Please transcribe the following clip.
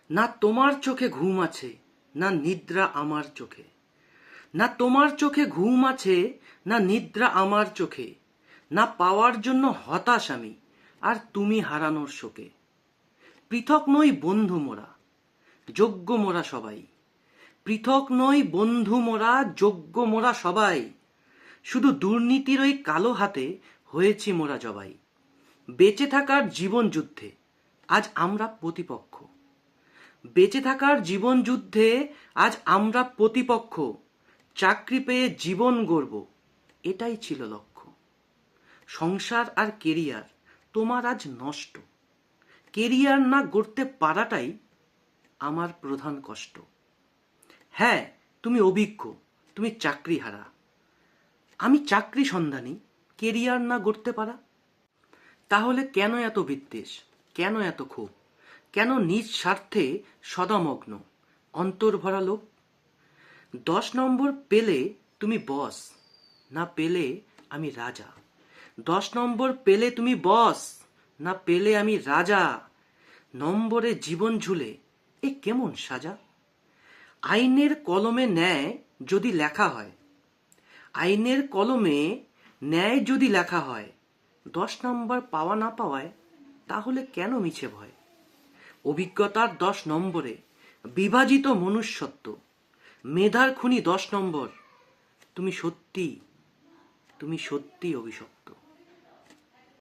না তোমার চোখে ঘুম আছে, না নিদ্রা আমার চোখে। না তোমার চোখে ঘুম আছে, না নিদ্রা আমার চোখে। না পাওয়ার জন্য হতাশ আমি, আর তুমি হারানোর শোকে। পৃথক নই বন্ধু মোরা, যোগ্য মোরা সবাই। পৃথক নই বন্ধু মোরা, যোগ্য মোরা সবাই। শুধু দুর্নীতির ওই কালো হাতে হয়েছি মোরা জবাই। বেঁচে থাকার জীবন যুদ্ধে আজ আমরা প্রতিপক্ষ। বেঁচে থাকার জীবন যুদ্ধে আজ আমরা প্রতিপক্ষ। চাকরি পেয়ে জীবন গড়ব, এটাই ছিল লক্ষ্য। সংসার আর কেরিয়ার তোমার আজ নষ্ট। কেরিয়ার না গড়তে পারাটাই আমার প্রধান কষ্ট। হ্যাঁ, তুমি অভিজ্ঞ, তুমি চাকরিহারা। আমি চাকরি সন্ধানী, কেরিয়ার না গড়তে পারা। তাহলে কেন এত বিদ্বেষ, কেন এত ক্ষোভ, কেন নিজ স্বার্থে সদামগ্ন, অন্তর ভরা লোভ? 10 নম্বর পেলে তুমি বস, না পেলে আমি রাজা। 10 নম্বর পেলে তুমি বস, না পেলে আমি রাজা। নম্বরে জীবন ঝুলে এ কেমন সাজা? আইনের কলমে ন্যায় যদি লেখা হয়, আইনের কলমে ন্যায় যদি লেখা হয়, 10 নম্বর পাওয়া না পাওয়ায় তাহলে কেন মিছে ভয়? অভিজ্ঞতার 10 নম্বরে বিভাজিত মনুষ্যত্ব, মেধার খুনি 10 নম্বর। তুমি সত্যি, তুমি সত্যি অভিশপ্ত।